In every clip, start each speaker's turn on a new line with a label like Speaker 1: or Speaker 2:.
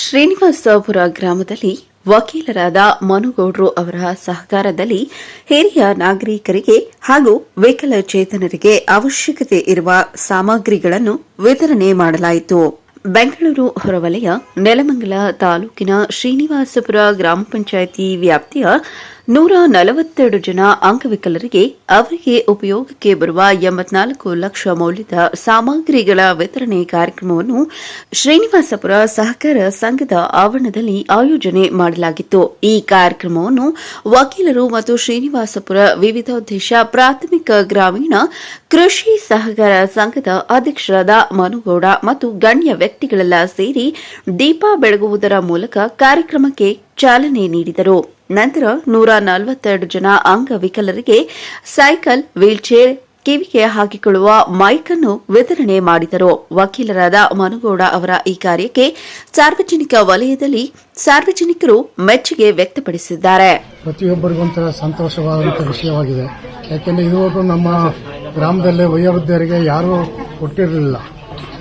Speaker 1: ಶ್ರೀನಿವಾಸಪುರ ಗ್ರಾಮದಲ್ಲಿ ವಕೀಲರಾದ ಮನುಗೌಡ್ರು ಅವರ ಸಹಕಾರದಲ್ಲಿ ಹಿರಿಯ ನಾಗರಿಕರಿಗೆ ಹಾಗೂ ವಿಕಲಚೇತನರಿಗೆ ಅವಶ್ಯಕತೆ ಇರುವ ಸಾಮಗ್ರಿಗಳನ್ನು ವಿತರಣೆ ಮಾಡಲಾಯಿತು. ಬೆಂಗಳೂರು ಹೊರವಲಯ ನೆಲಮಂಗಲ ತಾಲೂಕಿನ ಶ್ರೀನಿವಾಸಪುರ ಗ್ರಾಮ ಪಂಚಾಯಿತಿ ವ್ಯಾಪ್ತಿಯ 142 ಜನ ಅಂಗವಿಕಲರಿಗೆ ಅವರಿಗೆ ಉಪಯೋಗಕ್ಕೆ ಬರುವ 84 ಲಕ್ಷ ಮೌಲ್ಯದ ಸಾಮಗ್ರಿಗಳ ವಿತರಣೆ ಕಾರ್ಯಕ್ರಮವನ್ನು ಶ್ರೀನಿವಾಸಪುರ ಸಹಕಾರ ಸಂಘದ ಆವರಣದಲ್ಲಿ ಆಯೋಜನೆ ಮಾಡಲಾಗಿತ್ತು. ಈ ಕಾರ್ಯಕ್ರಮವನ್ನು ವಕೀಲರು ಮತ್ತು ಶ್ರೀನಿವಾಸಪುರ ವಿವಿಧೋದ್ದೇಶ ಪ್ರಾಥಮಿಕ ಗ್ರಾಮೀಣ ಕೃಷಿ ಸಹಕಾರ ಸಂಘದ ಅಧ್ಯಕ್ಷರಾದ ಮನುಗೌಡ ಮತ್ತು ಗಣ್ಯ ವ್ಯಕ್ತಿಗಳೆಲ್ಲ ಸೇರಿ ದೀಪ ಬೆಳಗುವುದರ ಮೂಲಕ ಕಾರ್ಯಕ್ರಮಕ್ಕೆ ಚಾಲನೆ ನೀಡಿದರು. ನಂತರ 142 ಜನ ಅಂಗವಿಕಲರಿಗೆ ಸೈಕಲ್, ವೀಲ್ಚೇರ್, ಕಿವಿಗೆ ಹಾಕಿಕೊಳ್ಳುವ ಮೈಕ್ ಅನ್ನು ವಿತರಣೆ ಮಾಡಿದರು. ವಕೀಲರಾದ ಮನುಗೌಡ ಅವರ ಈ ಕಾರ್ಯಕ್ಕೆ ಸಾರ್ವಜನಿಕ ವಲಯದಲ್ಲಿ ಸಾರ್ವಜನಿಕರು ಮೆಚ್ಚುಗೆ ವ್ಯಕ್ತಪಡಿಸಿದ್ದಾರೆ.
Speaker 2: ಪ್ರತಿಯೊಬ್ಬರಿಗೊಂಥರ ಸಂತೋಷವಾದಂತಹ ವಿಷಯವಾಗಿದೆ. ಯಾಕೆಂದರೆ ಇದುವರೆಗೂ ನಮ್ಮ ಗ್ರಾಮದಲ್ಲಿ ವಯೋವೃದ್ಧರಿಗೆ ಯಾರೂ ಕೊಟ್ಟಿರಲಿಲ್ಲ.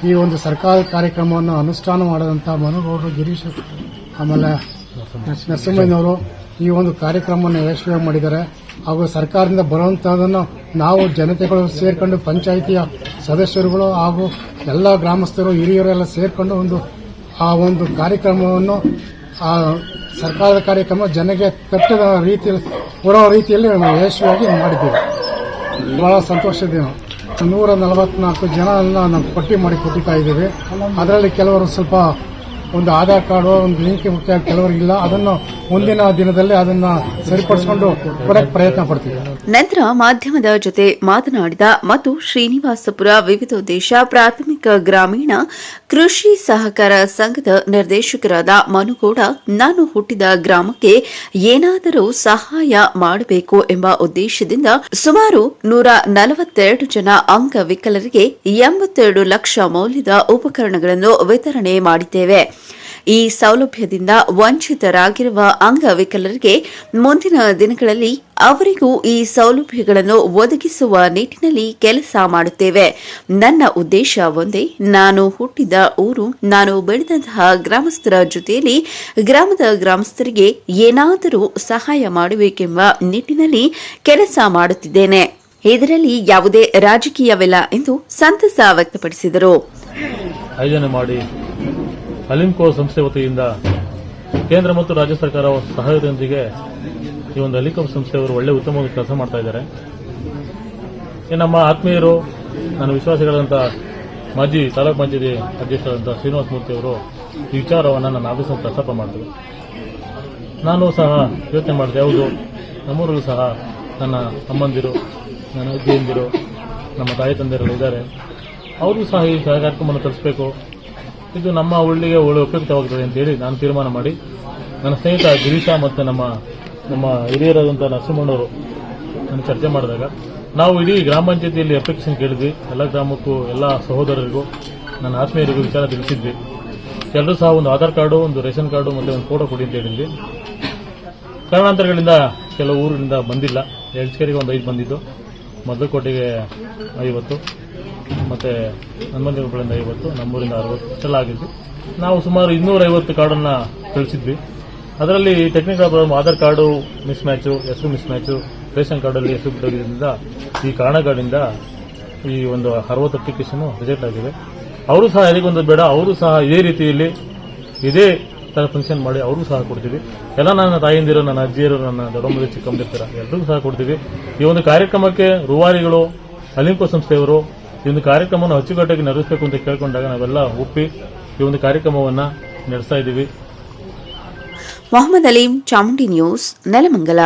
Speaker 2: ಈ ಒಂದು ಸರ್ಕಾರದ ಕಾರ್ಯಕ್ರಮವನ್ನು ಅನುಷ್ಠಾನ ಮಾಡಿದಂತಹ ಮನುಗೌಡರು, ಗಿರೀಶ್, ಆಮೇಲೆ ನರಸಿಂಹಯ್ಯನವರು ಈ ಒಂದು ಕಾರ್ಯಕ್ರಮವನ್ನು ಯಶಸ್ವಿ ಮಾಡಿದ್ದಾರೆ. ಹಾಗೂ ಸರ್ಕಾರದಿಂದ ಬರುವಂತಹದನ್ನು ನಾವು ಜನತೆಗಳು ಸೇರ್ಕೊಂಡು, ಪಂಚಾಯಿತಿಯ ಸದಸ್ಯರುಗಳು ಹಾಗೂ ಎಲ್ಲ ಗ್ರಾಮಸ್ಥರು, ಹಿರಿಯರೆಲ್ಲ ಸೇರ್ಕೊಂಡು ಆ ಒಂದು ಕಾರ್ಯಕ್ರಮವನ್ನು, ಆ ಸರ್ಕಾರದ ಕಾರ್ಯಕ್ರಮ ಜನಗೆ ತಟ್ಟದ ರೀತಿಯಲ್ಲಿ ಕೊಡೋ ರೀತಿಯಲ್ಲಿ ಯಶಸ್ವಿಯಾಗಿ ಮಾಡಿದ್ದೇವೆ. ಬಹಳ ಸಂತೋಷದಿಂದ 144 ಜನರನ್ನ ನಾವು ಪಟ್ಟಿ ಮಾಡಿ ಕೊಟ್ಟಿತಾ ಇದ್ದೇವೆ. ಅದರಲ್ಲಿ ಕೆಲವರು ಸ್ವಲ್ಪ ಒಂದು ಆಧಾರ್ ಕಾರ್ಡು, ಒಂದು ಲಿಂಕ್ ಮುಖ್ಯ, ಕೆಲವರಿಗಿಲ್ಲ. ಅದನ್ನು ಮುಂದಿನ ದಿನದಲ್ಲಿ ಅದನ್ನು ಸರಿಪಡಿಸಿಕೊಂಡು ಕೊಡಕ್ಕೆ ಪ್ರಯತ್ನ ಪಡ್ತೀವಿ.
Speaker 1: ನಂತರ ಮಾಧ್ಯಮದ ಜೊತೆ ಮಾತನಾಡಿದ ಮತ್ತು ಶ್ರೀನಿವಾಸಪುರ ವಿವಿಧೋದ್ದೇಶ ಪ್ರಾಥಮಿಕ ಗ್ರಾಮೀಣ ಕೃಷಿ ಸಹಕಾರ ಸಂಘದ ನಿರ್ದೇಶಕರಾದ ಮನುಗೌಡ, ನಾನು ಹುಟ್ಟಿದ ಗ್ರಾಮಕ್ಕೆ ಏನಾದರೂ ಸಹಾಯ ಮಾಡಬೇಕು ಎಂಬ ಉದ್ದೇಶದಿಂದ ಸುಮಾರು 142 ಜನ ಅಂಗವಿಕಲರಿಗೆ 82 ಲಕ್ಷ ಮೌಲ್ಯದ ಉಪಕರಣಗಳನ್ನು ವಿತರಣೆ ಮಾಡಿದ್ದೇವೆ. ಈ ಸೌಲಭ್ಯದಿಂದ ವಂಚಿತರಾಗಿರುವ ಅಂಗವಿಕಲರಿಗೆ ಮುಂದಿನ ದಿನಗಳಲ್ಲಿ ಅವರಿಗೂ ಈ ಸೌಲಭ್ಯಗಳನ್ನು ಒದಗಿಸುವ ನಿಟ್ಟಿನಲ್ಲಿ ಕೆಲಸ ಮಾಡುತ್ತೇವೆ. ನನ್ನ ಉದ್ದೇಶ ಒಂದೇ, ನಾನು ಹುಟ್ಟಿದ ಊರು, ನಾನು ಬೆಳೆದಂತಹ ಗ್ರಾಮಸ್ಥರ ಜೊತೆಯಲ್ಲಿ ಗ್ರಾಮದ ಗ್ರಾಮಸ್ಥರಿಗೆ ಏನಾದರೂ ಸಹಾಯ ಮಾಡಬೇಕೆಂಬ ನಿಟ್ಟಿನಲ್ಲಿ ಕೆಲಸ ಮಾಡುತ್ತಿದ್ದೇನೆ. ಇದರಲ್ಲಿ ಯಾವುದೇ ರಾಜಕೀಯವಿಲ್ಲ ಎಂದು ಸಂತಸ ವ್ಯಕ್ತಪಡಿಸಿದರು.
Speaker 3: ಅಲಿಂಕೋ ಸಂಸ್ಥೆ ವತಿಯಿಂದ ಕೇಂದ್ರ ಮತ್ತು ರಾಜ್ಯ ಸರ್ಕಾರ ಸಹಯೋಗದೊಂದಿಗೆ ಈ ಒಂದು ಅಲಿಂಕೋ ಸಂಸ್ಥೆಯವರು ಒಳ್ಳೆ ಉತ್ತಮವಾಗಿ ಕೆಲಸ ಮಾಡ್ತಾ ಇದ್ದಾರೆ. ನಮ್ಮ ಆತ್ಮೀಯರು, ನನ್ನ ವಿಶ್ವಾಸಿಗಳಂತ ಮಾಜಿ ತಾಲೂಕು ಪಂಚಾಯತಿ ಅಧ್ಯಕ್ಷರಾದಂಥ ಶ್ರೀನಿವಾಸ ಮೂರ್ತಿ ಅವರು ಈ ವಿಚಾರವನ್ನು ನನ್ನ ಆಫೀಸಲ್ಲಿ ಪ್ರಸ್ತಾಪ ಮಾಡಿದ್ರು. ನಾನು ಸಹ ಯೋಚನೆ ಮಾಡಿದೆ, ಹೌದು, ನಮ್ಮೂರಲ್ಲೂ ಸಹ ನನ್ನ ಅಮ್ಮಂದಿರು, ನನ್ನ ಅಜ್ಜಿಯಂದಿರು, ನಮ್ಮ ತಾಯಿ ತಂದೆಯರು ಇದ್ದಾರೆ. ಅವರು ಸಹ ಈ ಕಾರ್ಯಕ್ರಮವನ್ನು ತರಿಸಬೇಕು, ಇದು ನಮ್ಮ ಹಳ್ಳಿಗೆ ಒಳ್ಳೆ ಉಪಯುಕ್ತವಾಗುತ್ತದೆ ಅಂತೇಳಿ ನಾನು ತೀರ್ಮಾನ ಮಾಡಿ ನನ್ನ ಸ್ನೇಹಿತ ಗಿರೀಶ ಮತ್ತು ನಮ್ಮ ಹಿರಿಯರಾದಂಥ ನರಸಿಂಹಣ್ಣವರು ನಾನು ಚರ್ಚೆ ಮಾಡಿದಾಗ ನಾವು ಇಡೀ ಗ್ರಾಮ ಪಂಚಾಯತಿಯಲ್ಲಿ ಅಪ್ಲಿಕೇಶನ್ ಕೇಳಿದ್ವಿ. ಎಲ್ಲ ಗ್ರಾಮಕ್ಕೂ, ಎಲ್ಲ ಸಹೋದರರಿಗೂ, ನನ್ನ ಆತ್ಮೀಯರಿಗೂ ವಿಚಾರ ತಿಳಿಸಿದ್ವಿ. ಎಲ್ಲರೂ ಸಹ ಒಂದು ಆಧಾರ್ ಕಾರ್ಡು, ಒಂದು ರೇಷನ್ ಕಾರ್ಡು ಮತ್ತು ಒಂದು ಫೋಟೋ ಕೊಡಿ ಅಂತ ಹೇಳಿದ್ವಿ. ಕಾರಣಾಂತರಗಳಿಂದ ಕೆಲವು ಊರಿನಿಂದ ಬಂದಿಲ್ಲ. ಎಳ್ಸ್ಕೆರೆಗೆ ಒಂದು 5 ಬಂದಿದ್ದು, ಮದ್ದಕೋಟೆಗೆ 50 ಮತ್ತು ಹನುಮಂತಪುರದಿಂದ 50, ನಮ್ಮೂರಿಂದ 60 ಇಷ್ಟೆಲ್ಲ ಆಗಿದ್ವಿ. ನಾವು ಸುಮಾರು 250 ಕಾರ್ಡನ್ನು ಕಳಿಸಿದ್ವಿ. ಅದರಲ್ಲಿ technical problem, Aadhaar card miss match, ಹೆಸರು ಮಿಸ್ ಮ್ಯಾಚು, ರೇಷನ್ ಕಾರ್ಡಲ್ಲಿ ಹೆಸರು ಬಿಟ್ಟೋಗಿದ್ದರಿಂದ ಈ ಕಾರಣಗಳಿಂದ ಈ ಒಂದು 60 ಅಪ್ಲಿಕೇಶನ್ ರಿಜೆಕ್ಟ್ ಆಗಿದೆ. ಅವರು ಸಹ ಯಾರಿಗೊಂದು ಬೇಡ, ಅವರು ಸಹ ಇದೇ ರೀತಿಯಲ್ಲಿ ಇದೇ ಥರ ಫಂಕ್ಷನ್ ಮಾಡಿ ಅವರು ಸಹ ಕೊಡ್ತೀವಿ. ಎಲ್ಲ ನನ್ನ ತಾಯಿಂದಿರು, ನನ್ನ ಅಜ್ಜಿಯರು, ನನ್ನ ದೊಡ್ಡಮ್ಮರು, ಚಿಕ್ಕಮ್ಮದಿರ್ತಾರೆ, ಎಲ್ಲರಿಗೂ ಸಹ ಕೊಡ್ತೀವಿ. ಈ ಒಂದು ಕಾರ್ಯಕ್ರಮಕ್ಕೆ ರೂವಾರಿಗಳು, ಅಲಿಂಕೋ ಸಂಸ್ಥೆಯವರು ಈ ಒಂದು ಕಾರ್ಯಕ್ರಮವನ್ನು ಅಚ್ಚುಕಟ್ಟಾಗಿ ನಡೆಸಬೇಕು ಅಂತ ಕೇಳಿಕೊಂಡಾಗ ನಾವೆಲ್ಲ ಒಪ್ಪಿ ಈ ಒಂದು ಕಾರ್ಯಕ್ರಮವನ್ನು ನಡೆಸ್ತಾ ಇದ್ದೀವಿ.
Speaker 1: ಮೊಹಮ್ಮದ್ ಅಲೀಂ, ಚಾಮುಂಡಿ ನ್ಯೂಸ್, ನೆಲಮಂಗಲ.